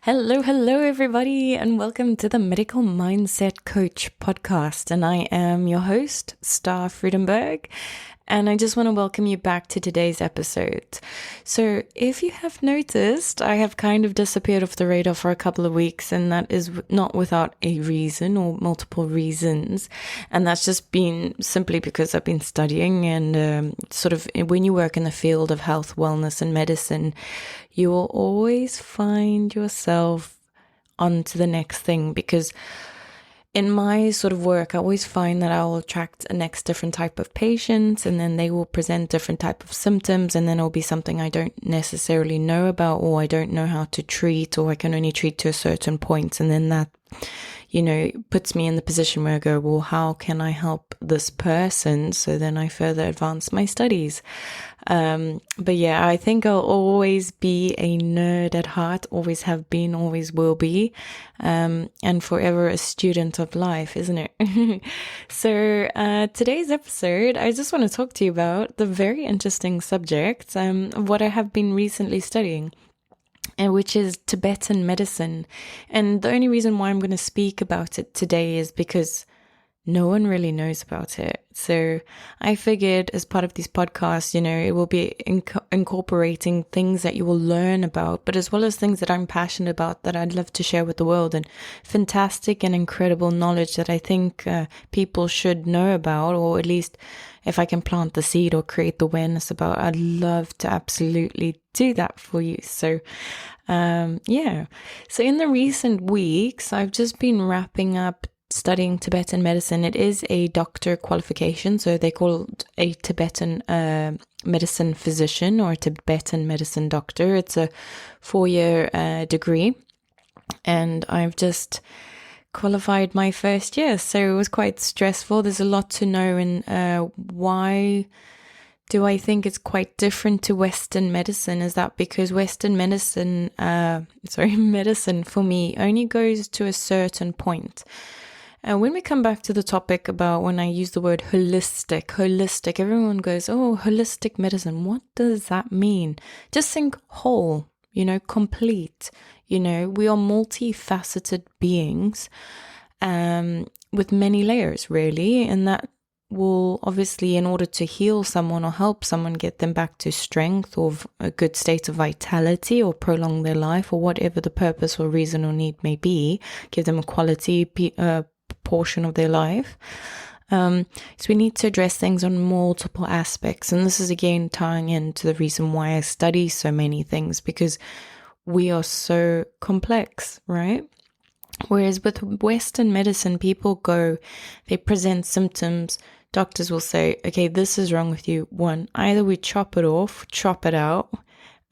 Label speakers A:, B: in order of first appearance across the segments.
A: Hello, everybody, and welcome to the Medical Mindset Coach podcast. And I am your host, Star Freudenberg, and I just want to welcome you back to today's episode. So if you have noticed, I have kind of disappeared off the radar for a couple of weeks, and that is not without a reason or multiple reasons. And that's just been simply because I've been studying and when you work in the field of health, wellness, and medicine, you will always find yourself on to the next thing, because in my sort of work, I always find that I will attract a next different type of patients, and then they will present different type of symptoms, and then it'll be something I don't necessarily know about, or I don't know how to treat, or I can only treat to a certain point. And then that, puts me in the position where I go, well, how can I help this person? So then I further advance my studies. But yeah, I think I'll always be a nerd at heart, always have been, always will be, and forever a student of life, isn't it? So today's episode, I just want to talk to you about the very interesting subject of what I have been recently studying, which is Tibetan medicine. And the only reason why I'm going to speak about it today is because no one really knows about it. So I figured as part of these podcasts, it will be incorporating things that you will learn about, but as well as things that I'm passionate about that I'd love to share with the world, and fantastic and incredible knowledge that I think people should know about, or at least if I can plant the seed or create the awareness about, I'd love to absolutely do that for you. So So in the recent weeks, I've just been wrapping up studying Tibetan medicine. It is a doctor qualification, so they call it a Tibetan medicine physician or a Tibetan medicine doctor. It's a 4-year degree, and I've just qualified my first year, so it was quite stressful. There's a lot to know, and why do I think it's quite different to Western medicine is that because Western medicine, medicine for me only goes to a certain point. When we come back to the topic about when I use the word holistic, everyone goes, oh, holistic medicine, what does that mean? Just think whole, complete. We are multifaceted beings with many layers, really, and that will obviously, in order to heal someone or help someone get them back to strength or a good state of vitality or prolong their life or whatever the purpose or reason or need may be, give them a quality portion of their life. So we need to address things on multiple aspects. And this is again tying into the reason why I study so many things, because we are so complex, right? Whereas with Western medicine, people they present symptoms. Doctors will say, okay, this is wrong with you. One, either we chop it off, chop it out,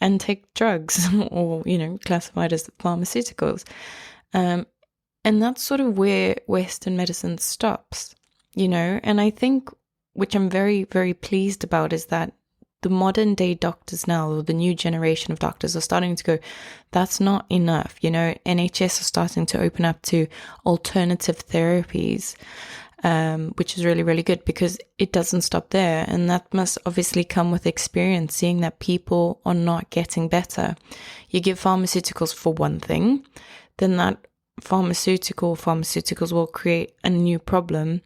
A: and take drugs or, classified as pharmaceuticals. And that's sort of where Western medicine stops, and I think, which I'm very, very pleased about, is that the modern day doctors now, or the new generation of doctors, are starting to go, that's not enough. NHS are starting to open up to alternative therapies, which is really, really good, because it doesn't stop there. And that must obviously come with experience, seeing that people are not getting better. You give pharmaceuticals for one thing, then that pharmaceuticals will create a new problem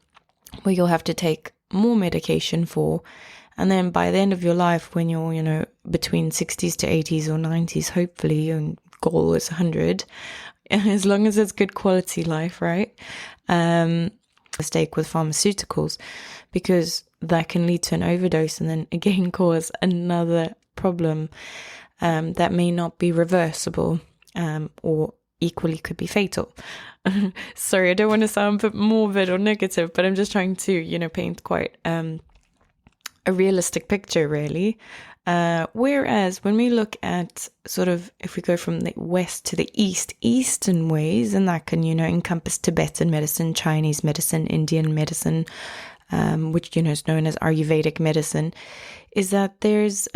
A: where you'll have to take more medication for. And then by the end of your life, when you're, between 60s to 80s or 90s, hopefully your goal is 100, as long as it's good quality life, right? Mistake with pharmaceuticals, because that can lead to an overdose and then again cause another problem that may not be reversible or equally could be fatal. Sorry, I don't want to sound a bit morbid or negative, but I'm just trying to, paint quite a realistic picture, really. Whereas when we look at sort of, if we go from the west to the eastern ways, and that can, encompass Tibetan medicine, Chinese medicine, Indian medicine, which, is known as Ayurvedic medicine, is that there's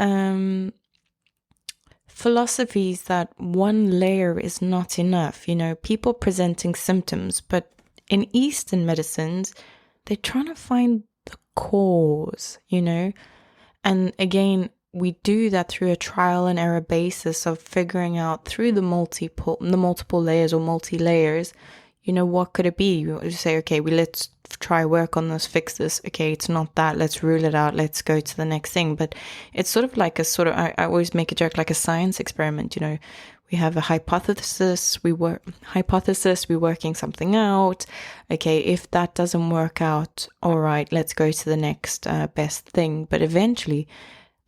A: philosophies that one layer is not enough. People presenting symptoms, but in Eastern medicines, they're trying to find the cause, And again, we do that through a trial and error basis of figuring out through the multiple layers or multi-layers, what could it be? You say, okay, let's try work on this, fix this. Okay, it's not that. Let's rule it out. Let's go to the next thing. But it's sort of like I always make a joke, like a science experiment. We have a hypothesis. We're working something out. Okay, if that doesn't work out, all right, let's go to the next best thing. But eventually,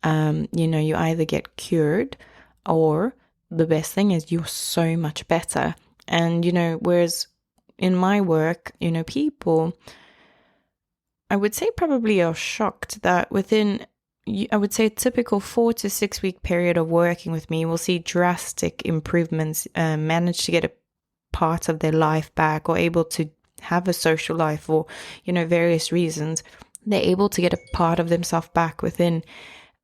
A: you either get cured, or the best thing is you're so much better. And, whereas in my work, people, I would say, probably are shocked that within, I would say, a typical 4 to 6 week period of working with me, we'll see drastic improvements, manage to get a part of their life back, or able to have a social life, or, various reasons. They're able to get a part of themselves back within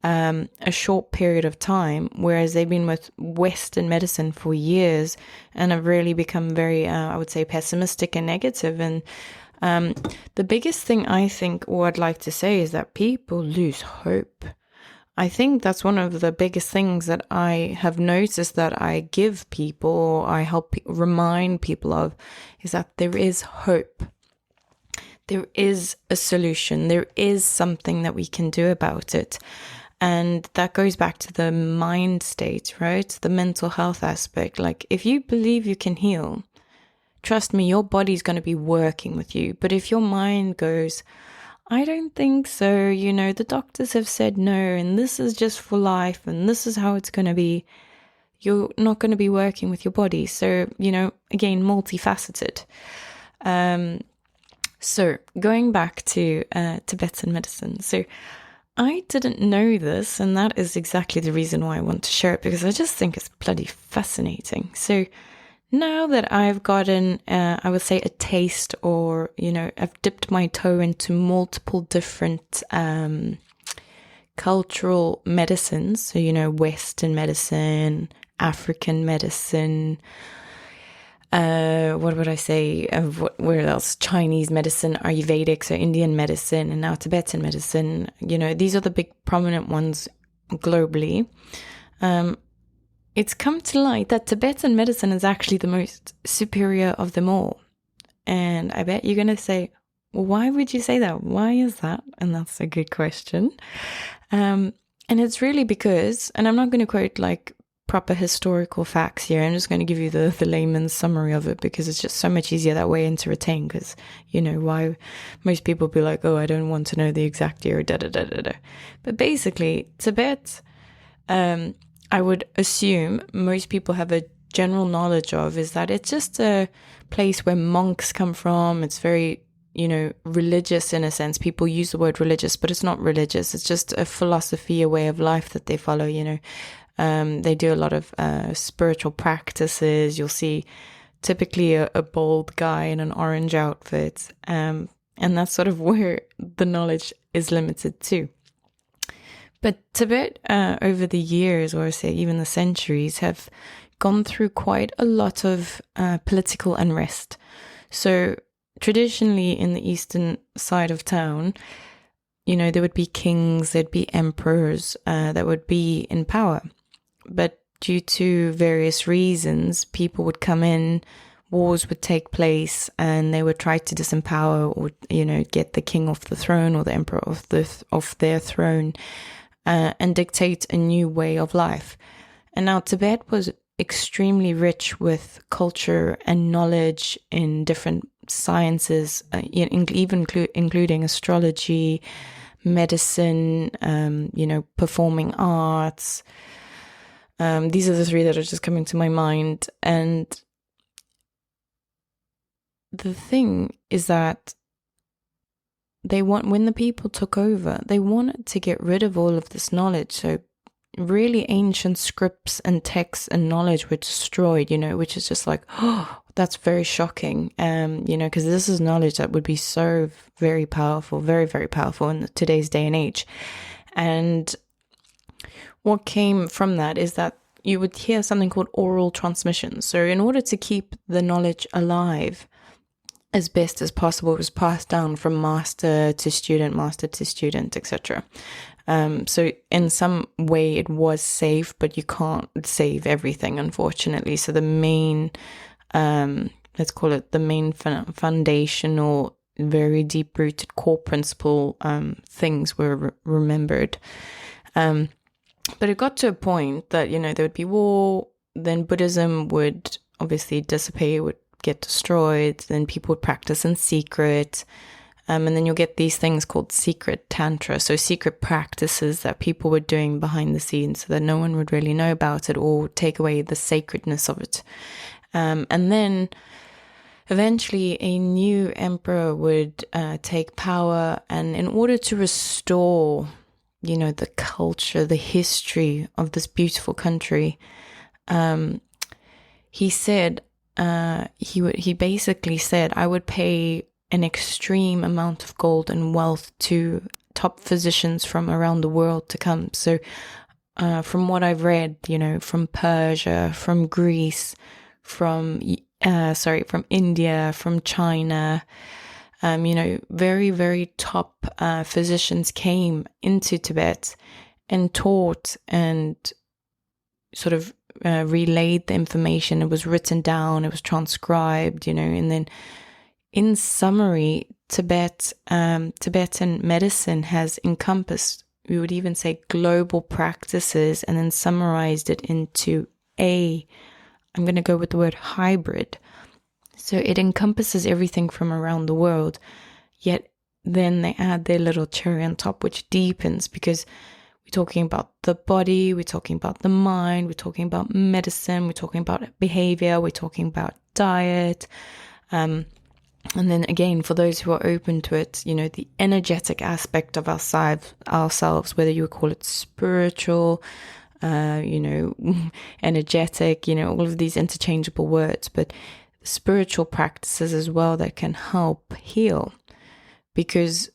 A: a short period of time, whereas they've been with Western medicine for years and have really become very, I would say, pessimistic and negative. And the biggest thing I think, or I'd like to say, is that people lose hope. I think that's one of the biggest things that I have noticed that I give people, or I help remind people of, is that there is hope. There is a solution. There is something that we can do about it. And that goes back to the mind state, right? The mental health aspect. Like, if you believe you can heal, trust me, your body's going to be working with you. But if your mind goes, I don't think so, the doctors have said no, and this is just for life, and this is how it's going to be, you're not going to be working with your body. So, again, multifaceted. So going back to Tibetan medicine. So I didn't know this, and that is exactly the reason why I want to share it, because I just think it's bloody fascinating. So now that I've gotten, I would say, a taste, or, I've dipped my toe into multiple different cultural medicines, so, Western medicine, African medicine, what would I say? Where else? Chinese medicine, Ayurvedic, so Indian medicine, and now Tibetan medicine. These are the big prominent ones globally. It's come to light that Tibetan medicine is actually the most superior of them all. And I bet you're going to say, well, why would you say that? Why is that? And that's a good question. And it's really because, and I'm not going to quote like proper historical facts here. I'm just going to give you the layman's summary of it, because it's just so much easier that way and to retain, because, why most people be like, oh, I don't want to know the exact year, da-da-da-da-da. But basically, Tibet, I would assume most people have a general knowledge of, is that it's just a place where monks come from. It's very, religious in a sense. People use the word religious, but it's not religious. It's just a philosophy, a way of life that they follow, They do a lot of spiritual practices. You'll see typically a bald guy in an orange outfit. And that's sort of where the knowledge is limited to. But Tibet, over the years, or say even the centuries, have gone through quite a lot of political unrest. So traditionally in the eastern side of town, there would be kings, there'd be emperors that would be in power. But due to various reasons, people would come in, wars would take place, and they would try to disempower, or, get the king off the throne, or the emperor off their throne, and dictate a new way of life. And now Tibet was extremely rich with culture and knowledge in different sciences, even including astrology, medicine, performing arts. These are the three that are just coming to my mind. And the thing is that when the people took over, they wanted to get rid of all of this knowledge. So really ancient scripts and texts and knowledge were destroyed, which is just like, oh, that's very shocking. Because this is knowledge that would be so very powerful, very, very powerful in today's day and age. And what came from that is that you would hear something called oral transmission. So in order to keep the knowledge alive as best as possible, it was passed down from master to student, etc. So in some way it was safe, but you can't save everything, unfortunately. So the main, let's call it the main foundational, very deep-rooted core principle things were remembered. But it got to a point that, there would be war, then Buddhism would obviously dissipate, would get destroyed, then people would practice in secret. And then you'll get these things called secret tantra, so secret practices that people were doing behind the scenes so that no one would really know about it or take away the sacredness of it. And then eventually a new emperor would take power, and in order to restore, the culture, the history of this beautiful country, he said, he basically said, I would pay an extreme amount of gold and wealth to top physicians from around the world to come. So from what I've read, from Persia, from Greece, from India, from China, very, very top physicians came into Tibet and taught and sort of relayed the information. It was written down, it was transcribed, and then in summary, Tibetan medicine has encompassed, we would even say, global practices, and then summarized it into I'm going to go with the word hybrid. So it encompasses everything from around the world, yet then they add their little cherry on top, which deepens, because we're talking about the body, we're talking about the mind, we're talking about medicine, we're talking about behavior, we're talking about diet, and then again, for those who are open to it, the energetic aspect of ourselves, whether you call it spiritual, energetic, all of these interchangeable words, but spiritual practices as well that can help heal, because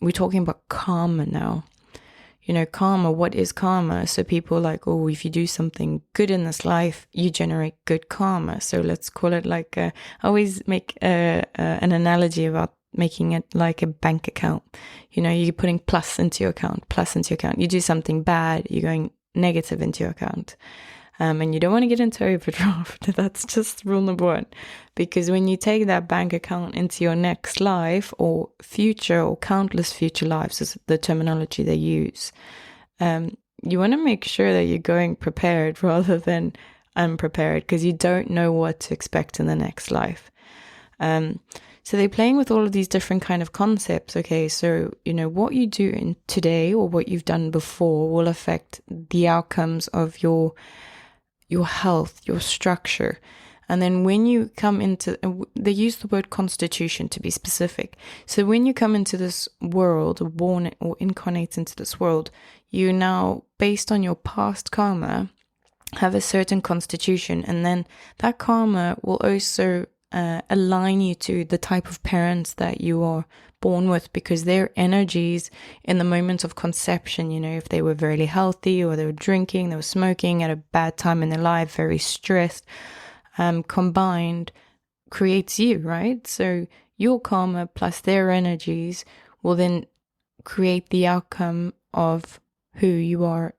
A: we're talking about karma now. Karma, what is karma? So people are like, oh, if you do something good in this life, you generate good karma. So let's call it like, I always make an analogy about making it like a bank account. You're putting plus into your account. You do something bad, you're going negative into your account. And you don't want to get into overdraft. That's just rule number one. Because when you take that bank account into your next life or future or countless future lives, is the terminology they use, you want to make sure that you're going prepared rather than unprepared, because you don't know what to expect in the next life. So they're playing with all of these different kind of concepts. Okay, so, what you do in today or what you've done before will affect the outcomes of your health, your structure. And then when you come into, they use the word constitution to be specific. So when you come into this world, born or incarnate into this world, you now, based on your past karma, have a certain constitution. And then that karma will also align you to the type of parents that you are born with, because their energies in the moment of conception, if they were very healthy or they were drinking, they were smoking at a bad time in their life, very stressed, combined creates you, right? So your karma plus their energies will then create the outcome of who you are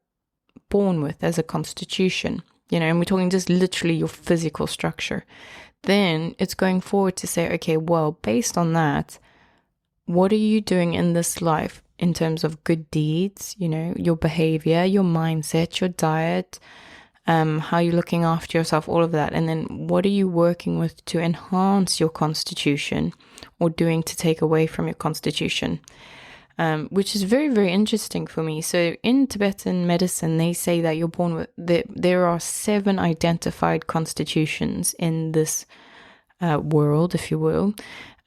A: born with as a constitution, and we're talking just literally your physical structure. Then it's going forward to say, okay, well, based on that, what are you doing in this life in terms of good deeds, your behavior, your mindset, your diet, how you're looking after yourself, all of that. And then what are you working with to enhance your constitution or doing to take away from your constitution? Which is very, very interesting for me. So in Tibetan medicine, they say that you're born with, there are 7 identified constitutions in this world, if you will,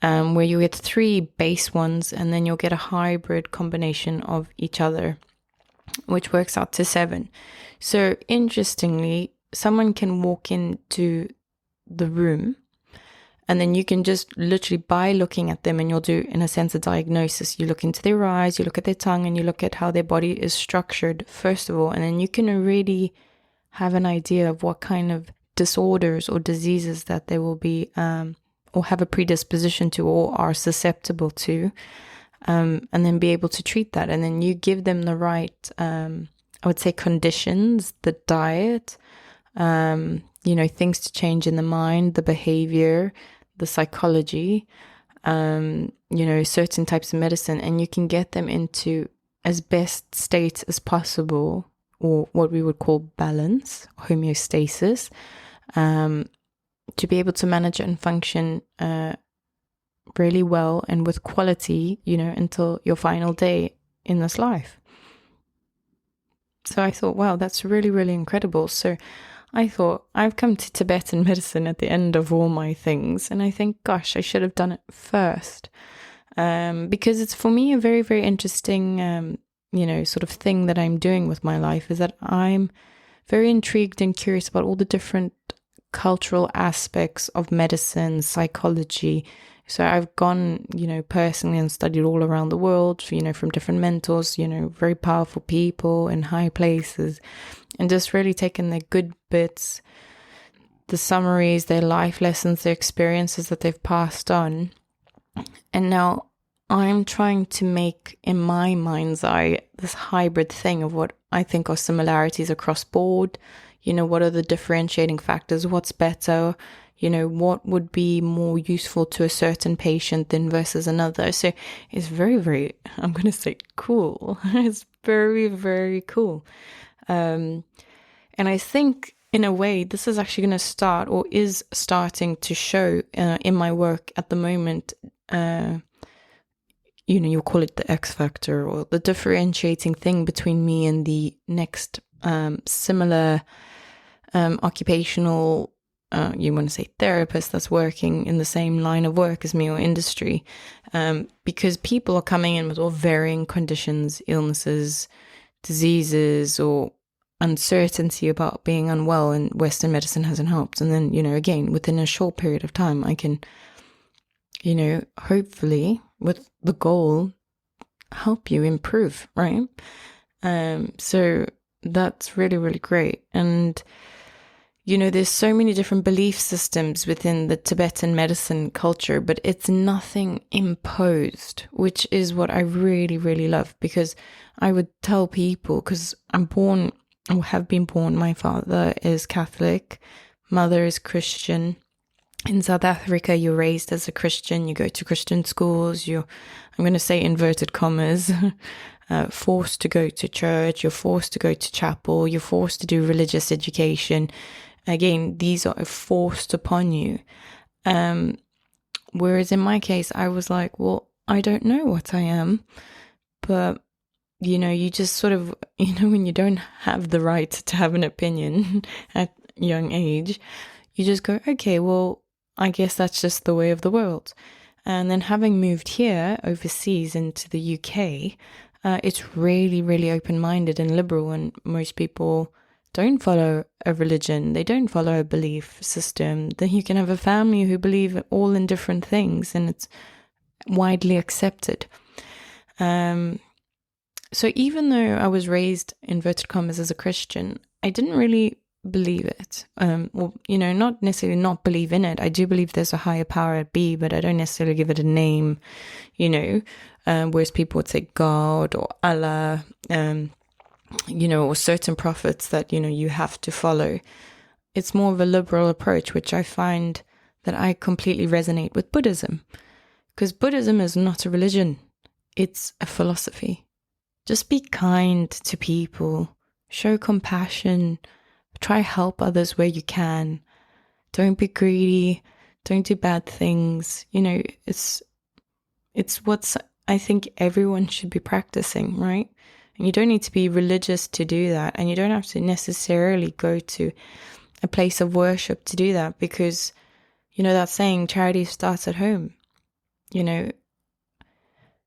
A: where you get 3 base ones, and then you'll get a hybrid combination of each other, which works out to 7. So interestingly, someone can walk into the room, and then you can just literally, by looking at them, and you'll do, in a sense, a diagnosis. You look into their eyes, you look at their tongue, and you look at how their body is structured, first of all. And then you can already have an idea of what kind of disorders or diseases that they will be, or have a predisposition to, or are susceptible to. and then be able to treat that. And then you give them the right, I would say, conditions, the diet, things to change in the mind, the behavior, the psychology, certain types of medicine, and you can get them into as best state as possible, or what we would call balance, homeostasis, to be able to manage and function really well and with quality, until your final day in this life. So I thought, wow, that's really, really incredible. So I thought, I've come to Tibetan medicine at the end of all my things, and I think, gosh, I should have done it first, because it's, for me, a very, very interesting, sort of thing that I'm doing with my life, is that I'm very intrigued and curious about all the different cultural aspects of medicine, psychology. So I've gone, personally and studied all around the world, from different mentors, very powerful people in high places, and just really taken their good bits, the summaries, their life lessons, their experiences that they've passed on. And now I'm trying to make, in my mind's eye, this hybrid thing of what I think are similarities across board. What are the differentiating factors? What's better? What would be more useful to a certain patient than versus another? So it's very, very, I'm going to say cool. It's very, very cool. And I think, in a way, this is actually going to start, or is starting to show in my work at the moment. You'll call it the X factor, or the differentiating thing between me and the next similar occupational, you want to say therapist, that's working in the same line of work as me, or industry, because people are coming in with all varying conditions, illnesses, diseases, or uncertainty about being unwell, and Western medicine hasn't helped. And then, again, within a short period of time, I can, hopefully, with the goal, help you improve, right? So that's really, really great. And there's so many different belief systems within the Tibetan medicine culture, but it's nothing imposed, which is what I really, really love. Because I would tell people, because I'm born, or have been born, my father is Catholic, mother is Christian. In South Africa, you're raised as a Christian, you go to Christian schools, I'm going to say inverted commas, forced to go to church, you're forced to go to chapel, you're forced to do religious education. Again, these are forced upon you. Whereas in my case, I was like, well, I don't know what I am. But, you just sort of, when you don't have the right to have an opinion at a young age, you just go, okay, well, I guess that's just the way of the world. And then having moved here overseas into the UK, it's really, really open-minded and liberal, and most people don't follow a religion. They don't follow a belief system. Then you can have a family who believe all in different things, and it's widely accepted. So even though I was raised, inverted commas, as a Christian, I didn't really believe it. Not necessarily not believe in it. I do believe there's a higher power at B, but I don't necessarily give it a name, whereas people would say God or Allah, or certain prophets that, you have to follow. It's more of a liberal approach, which I find that I completely resonate with Buddhism, because Buddhism is not a religion. It's a philosophy. Just be kind to people, show compassion, try help others where you can. Don't be greedy. Don't do bad things. It's what I think everyone should be practicing, right? And you don't need to be religious to do that. And you don't have to necessarily go to a place of worship to do that, because, that saying, charity starts at home.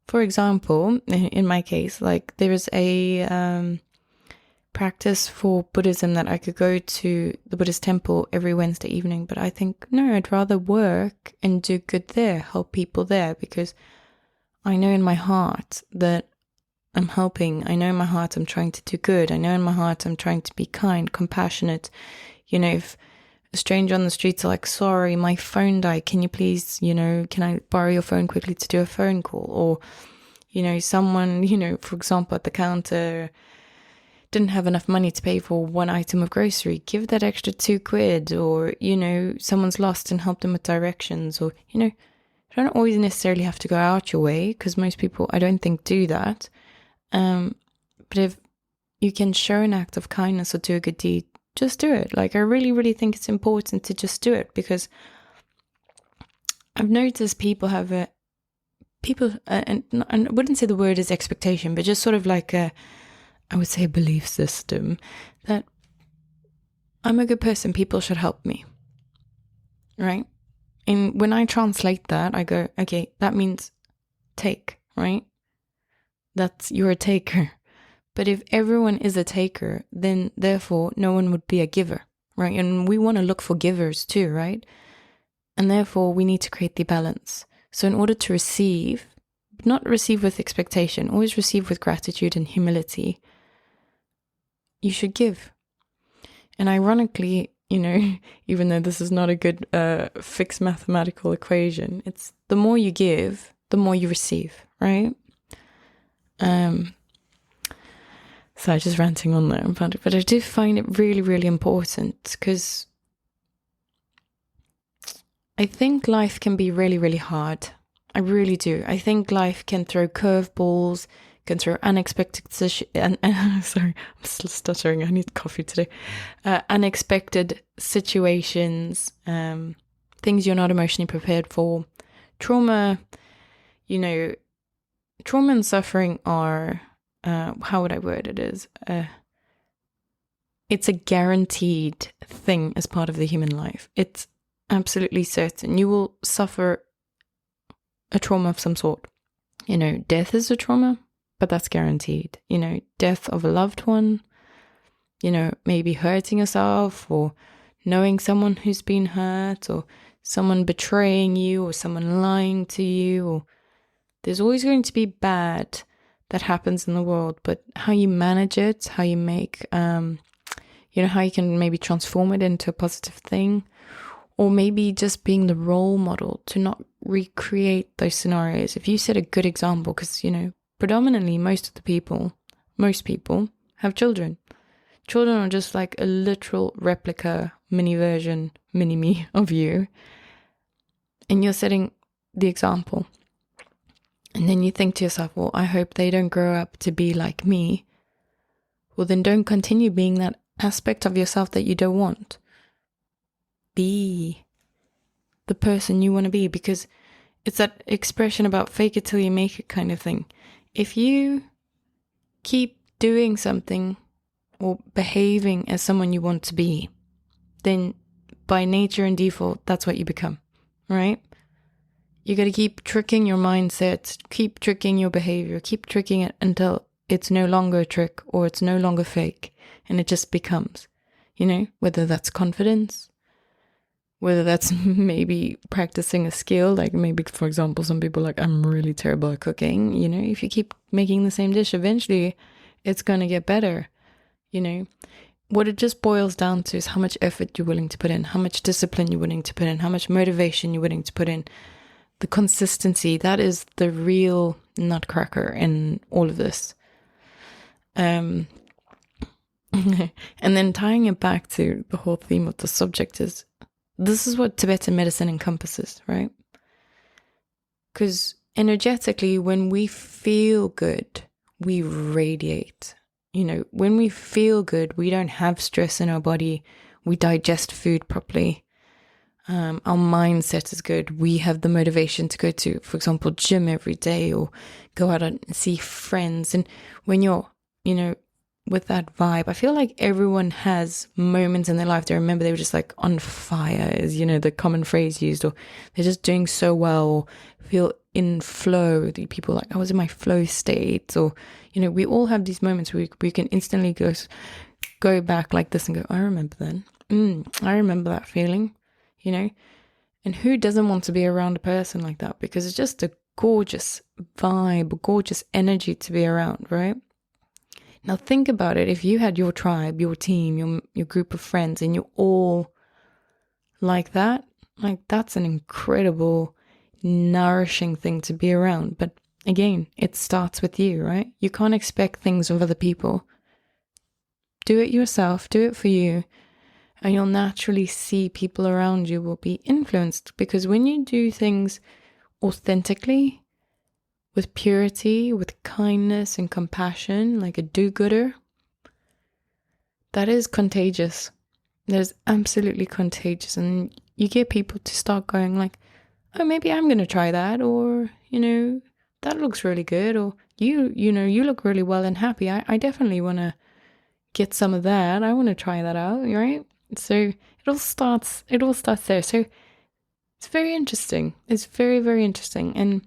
A: For example, in my case, like, there is a practice for Buddhism that I could go to the Buddhist temple every Wednesday evening, but I think, no, I'd rather work and do good there, help people there, because I know in my heart that I'm helping. I know in my heart I'm trying to do good. I know in my heart I'm trying to be kind, compassionate. If a stranger on the streets are like, sorry, my phone died, can you please, can I borrow your phone quickly to do a phone call? Or, someone, for example, at the counter didn't have enough money to pay for one item of grocery, give that extra £2. Or, someone's lost and help them with directions. Or, you don't always necessarily have to go out your way, because most people, I don't think, do that. But if you can show an act of kindness or do a good deed, just do it. Like, I really, really think it's important to just do it, because I've noticed people have and I wouldn't say the word is expectation, but just sort of like I would say a belief system that I'm a good person, people should help me, right? And when I translate that, I go, okay, that means take, right? You're a taker. But if everyone is a taker, then therefore no one would be a giver, right? And we want to look for givers too, right? And therefore we need to create the balance. So in order to receive, not receive with expectation, always receive with gratitude and humility, you should give. And ironically, even though this is not a good fixed mathematical equation, it's the more you give, the more you receive, right? So I'm just ranting on there about it, but I do find it really, really important, because I think life can be really, really hard. I really do. I think life can throw curveballs, can throw unexpected sorry, I'm still stuttering. I need coffee today. Unexpected situations, things you're not emotionally prepared for. Trauma and suffering are, how would I word it, it's a guaranteed thing as part of the human life. It's absolutely certain. You will suffer a trauma of some sort. Death is a trauma, but that's guaranteed. Death of a loved one, maybe hurting yourself, or knowing someone who's been hurt, or someone betraying you, or someone lying to you, or there's always going to be bad that happens in the world, but how you manage it, how you make, how you can maybe transform it into a positive thing, or maybe just being the role model to not recreate those scenarios. If you set a good example, because, predominantly most people have children. Children are just like a literal replica, mini version, mini me of you. And you're setting the example. And then you think to yourself, well, I hope they don't grow up to be like me. Well, then don't continue being that aspect of yourself that you don't want. Be the person you want to be, because it's that expression about fake it till you make it kind of thing. If you keep doing something or behaving as someone you want to be, then by nature and default, that's what you become, right? You got to keep tricking your mindset, keep tricking your behavior, keep tricking it until it's no longer a trick or it's no longer fake, and it just becomes, whether that's confidence, whether that's maybe practicing a skill, like maybe, for example, some people are like, I'm really terrible at cooking. If you keep making the same dish, eventually it's going to get better. What it just boils down to is how much effort you're willing to put in, how much discipline you're willing to put in, how much motivation you're willing to put in. The consistency, that is the real nutcracker in all of this. And then tying it back to the whole theme of the subject is, this is what Tibetan medicine encompasses, right? Because energetically, when we feel good, we radiate. When we feel good, we don't have stress in our body. We digest food properly. Our mindset is good. We have the motivation to go to, for example, gym every day, or go out and see friends. And when you're, with that vibe, I feel like everyone has moments in their life they remember they were just like on fire, is, the common phrase used, or they're just doing so well, or feel in flow. The people like, I was in my flow state, or, we all have these moments where we can instantly go back like this and go, I remember then. I remember that feeling, and who doesn't want to be around a person like that? Because it's just a gorgeous vibe, a gorgeous energy to be around, right? Now think about it. If you had your tribe, your team, your group of friends, and you're all like that, like that's an incredible, nourishing thing to be around. But again, it starts with you, right? You can't expect things of other people. Do it yourself, do it for you, and you'll naturally see people around you will be influenced, because when you do things authentically, with purity, with kindness and compassion, like a do-gooder, that is contagious. That is absolutely contagious. And you get people to start going like, oh, maybe I'm going to try that. Or, that looks really good. Or you look really well and happy. I definitely want to get some of that. I want to try that out, right? So it all starts there. So it's very interesting. It's very, very interesting. And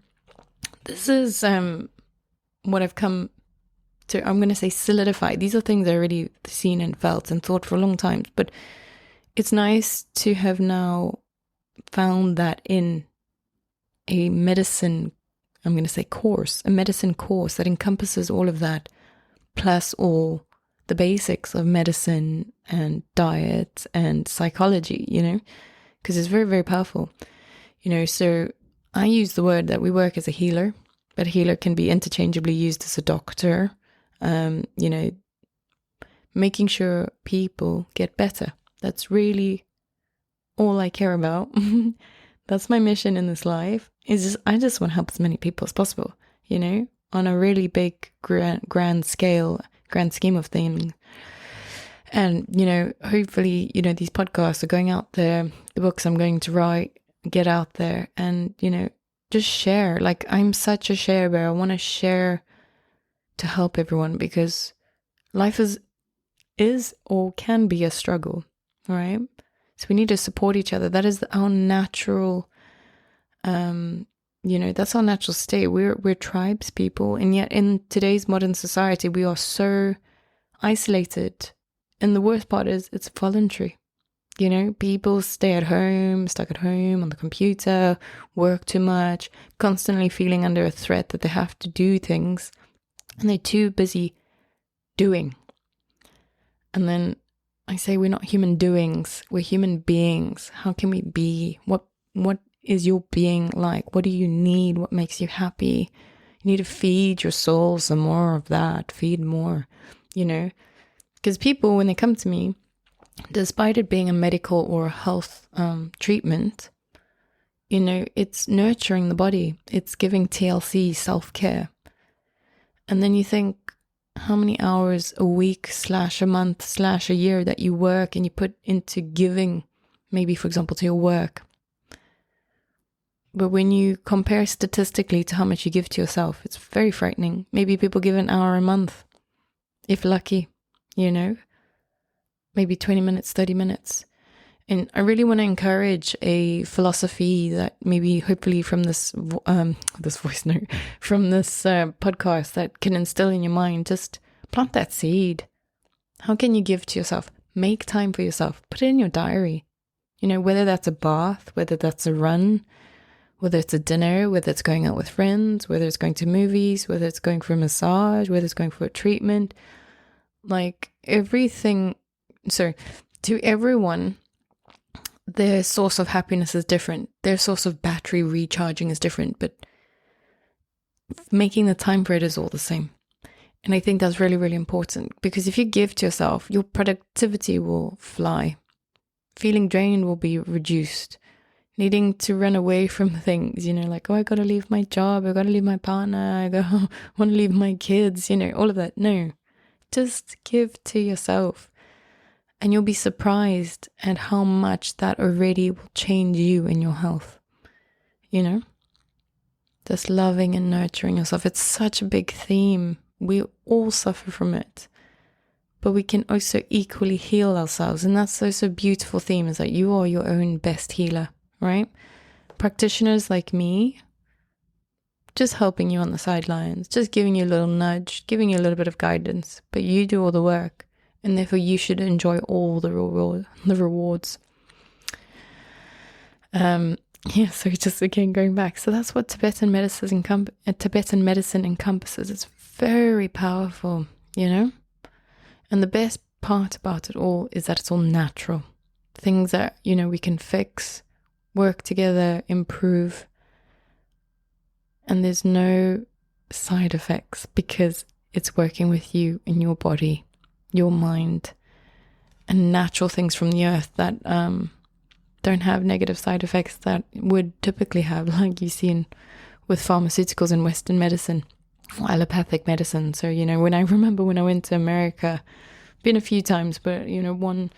A: this is what I've come to, I'm going to say, solidify. These are things I already seen and felt and thought for a long time. But it's nice to have now found that in a medicine, I'm going to say course, a medicine course that encompasses all of that, plus all the basics of medicine and diet and psychology, because it's very, very powerful, so I use the word that we work as a healer, but a healer can be interchangeably used as a doctor, making sure people get better. That's really all I care about. That's my mission in this life. I just want to help as many people as possible, on a really big grand scheme of things. And, hopefully, these podcasts are going out there, the books I'm going to write, get out there and, just share. Like, I'm such a share bear. I want to share to help everyone, because life is or can be a struggle, right? So we need to support each other. That is our natural, that's our natural state. We're tribes people. And yet in today's modern society, we are so isolated. And the worst part is it's voluntary. People stay at home, stuck at home on the computer, work too much, constantly feeling under a threat that they have to do things. And they're too busy doing. And then I say we're not human doings, we're human beings. How can we be? What is your being like? What do you need? What makes you happy? You need to feed your soul some more of that. Feed more, Because people, when they come to me, despite it being a medical or health treatment, it's nurturing the body. It's giving TLC, self-care. And then you think how many hours a week / a month / a year that you work and you put into giving, maybe, for example, to your work. But when you compare statistically to how much you give to yourself, it's very frightening. Maybe people give an hour a month, if lucky, maybe 20 minutes, 30 minutes. And I really want to encourage a philosophy that maybe hopefully from this podcast that can instill in your mind, just plant that seed. How can you give to yourself? Make time for yourself. Put it in your diary. Whether that's a bath, whether that's a run, whether it's a dinner, whether it's going out with friends, whether it's going to movies, whether it's going for a massage, whether it's going for a treatment. Like everything. So to everyone, their source of happiness is different. Their source of battery recharging is different, but making the time for it is all the same. And I think that's really, really important, because if you give to yourself, your productivity will fly. Feeling drained will be reduced. Needing to run away from things, like, I got to leave my job, I got to leave my partner, I want to leave my kids, all of that. No, just give to yourself. And you'll be surprised at how much that already will change you and your health. Just loving and nurturing yourself. It's such a big theme. We all suffer from it. But we can also equally heal ourselves. And that's also a beautiful theme, is that you are your own best healer, right? Practitioners like me, just helping you on the sidelines, just giving you a little nudge, giving you a little bit of guidance. But you do all the work. And therefore you should enjoy all the rewards. So just again going back. So that's what Tibetan medicine encompasses. It's very powerful, And the best part about it all is that it's all natural. Things that, we can fix, work together, improve. And there's no side effects because it's working with you in your body, your mind, and natural things from the earth that don't have negative side effects that would typically have, like you see with pharmaceuticals in Western medicine or allopathic medicine. So, when I went to America, been a few times, but, one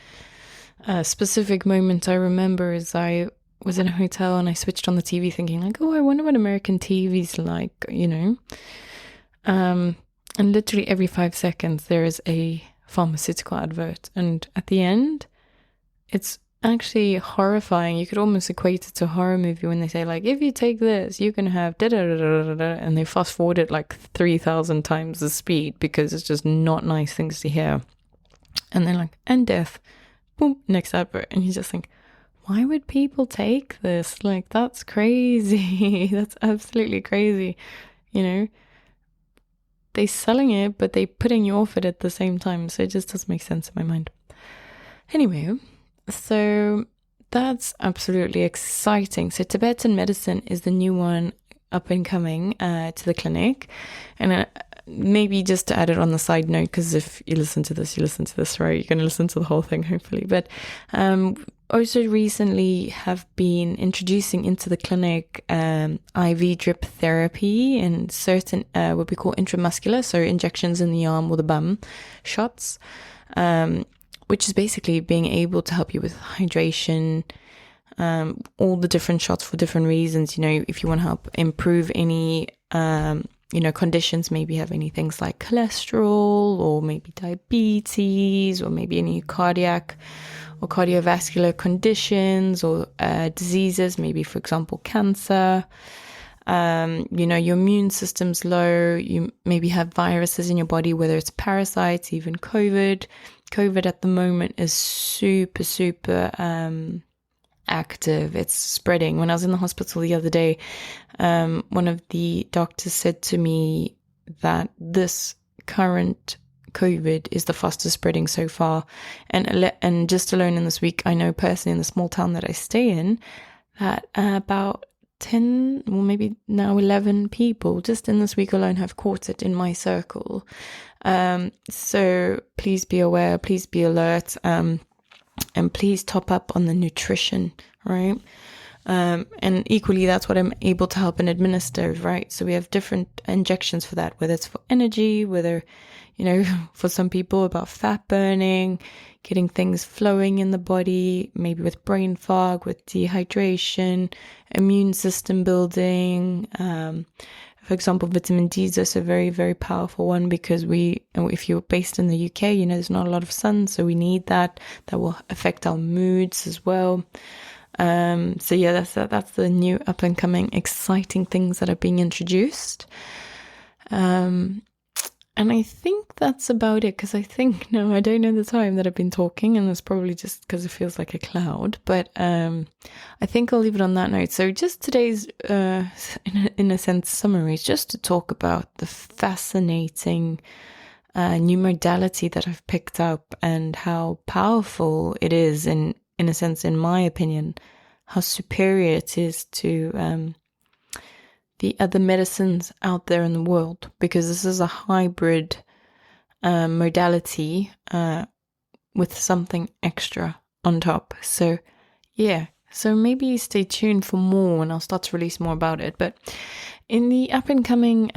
A: specific moment I remember is I was in a hotel and I switched on the TV thinking like, oh, I wonder what American TV's like, and literally every 5 seconds there is a pharmaceutical advert. And at the end, it's actually horrifying. You could almost equate it to a horror movie when they say like, if you take this, you can have da-da-da-da-da-da, and they fast forward it like 3,000 times the speed because it's just not nice things to hear. And then like, and death, boom, next advert. And you just think, why would people take this? Like, that's crazy. That's absolutely crazy. They're selling it, but they're putting you off it at the same time. So it just doesn't make sense in my mind. Anyway, so that's absolutely exciting. So Tibetan medicine is the new one up and coming to the clinic. And maybe just to add it on the side note, because if you listen to this, right? You're going to listen to the whole thing, hopefully. But also recently have been introducing into the clinic IV drip therapy and certain what we call intramuscular, so injections in the arm or the bum, shots, which is basically being able to help you with hydration, all the different shots for different reasons. If you want to help improve any conditions, maybe have any things like cholesterol or maybe diabetes or maybe any cardiac or cardiovascular conditions or diseases, maybe, for example, cancer. Your immune system's low. You maybe have viruses in your body, whether it's parasites, even COVID. COVID at the moment is super, super active. It's spreading. When I was in the hospital the other day, one of the doctors said to me that this current COVID is the fastest spreading so far. And just alone in this week, I know personally in the small town that I stay in, that about 10, or maybe now 11 people just in this week alone have caught it in my circle. So please be aware, please be alert, and please top up on the nutrition, right? And equally, that's what I'm able to help and administer, right? So we have different injections for that, whether it's for energy, whether, for some people about fat burning, getting things flowing in the body, maybe with brain fog, with dehydration, immune system building. For example, vitamin D is also a very, very powerful one because if you're based in the UK, there's not a lot of sun, so we need that. That will affect our moods as well. So yeah, that's the new up and coming exciting things that are being introduced. And I think that's about it, because I don't know the time that I've been talking, and it's probably just because it feels like a cloud, but I think I'll leave it on that note. So just today's, in a sense, summary is just to talk about the fascinating new modality that I've picked up and how powerful it is, in a sense, in my opinion, how superior it is to the other medicines out there in the world, because this is a hybrid modality with something extra on top. So yeah, so maybe stay tuned for more and I'll start to release more about it. But in the up and coming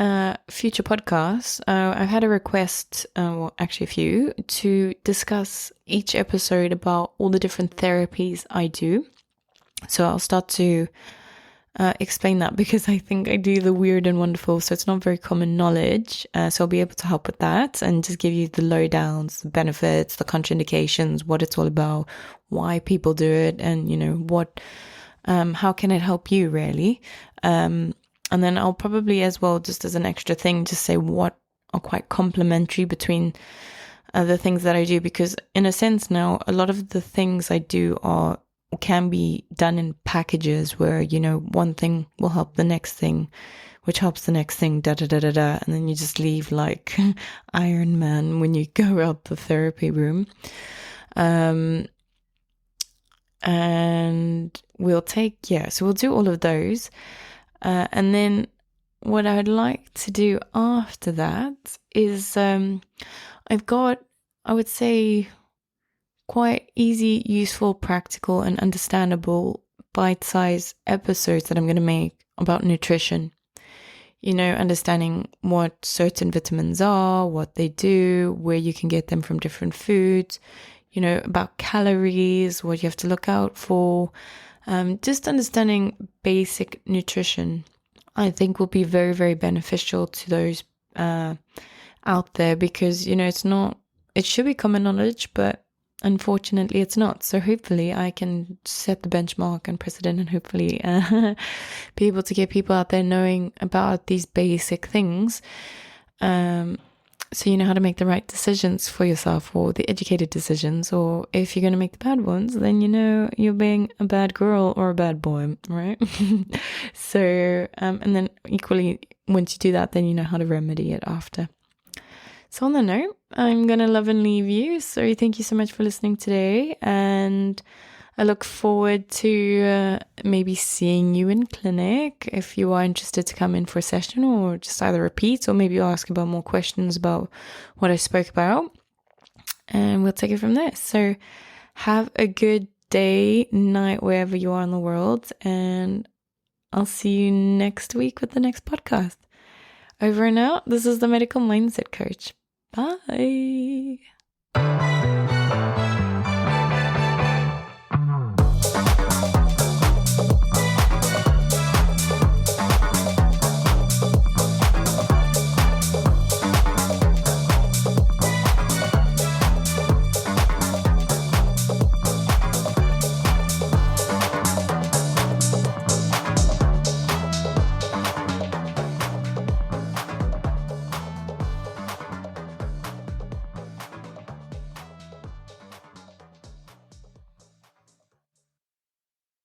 A: future podcasts, I've had a request, well, actually a few, to discuss each episode about all the different therapies I do. So I'll start to explain that, because I think I do the weird and wonderful, so it's not very common knowledge. So I'll be able to help with that and just give you the lowdowns, the benefits, the contraindications, what it's all about, why people do it, and what, how can it help you really. And then I'll probably as well, just as an extra thing, just say what are quite complementary between the things that I do, because in a sense now, a lot of the things I do can be done in packages where, one thing will help the next thing, which helps the next thing, and then you just leave like Iron Man when you go out the therapy room. And we'll do all of those. And then what I'd like to do after that is I've got, I would say, quite easy, useful, practical, and understandable bite-sized episodes that I'm going to make about nutrition. Understanding what certain vitamins are, what they do, where you can get them from different foods, about calories, what you have to look out for. Just understanding basic nutrition, I think, will be very, very beneficial to those out there because, it should be common knowledge, but unfortunately it's not. So hopefully I can set the benchmark and precedent and hopefully be able to get people out there knowing about these basic things. So you know how to make the right decisions for yourself, or the educated decisions, or if you're going to make the bad ones, then you're being a bad girl or a bad boy, right? So, and then equally, once you do that, then you know how to remedy it after. So on that note, I'm going to love and leave you. So thank you so much for listening today. And I look forward to maybe seeing you in clinic if you are interested to come in for a session, or just either repeat or maybe ask about more questions about what I spoke about. And we'll take it from there. So have a good day, night, wherever you are in the world. And I'll see you next week with the next podcast. Over and out. This is the Medical Mindset Coach. Bye.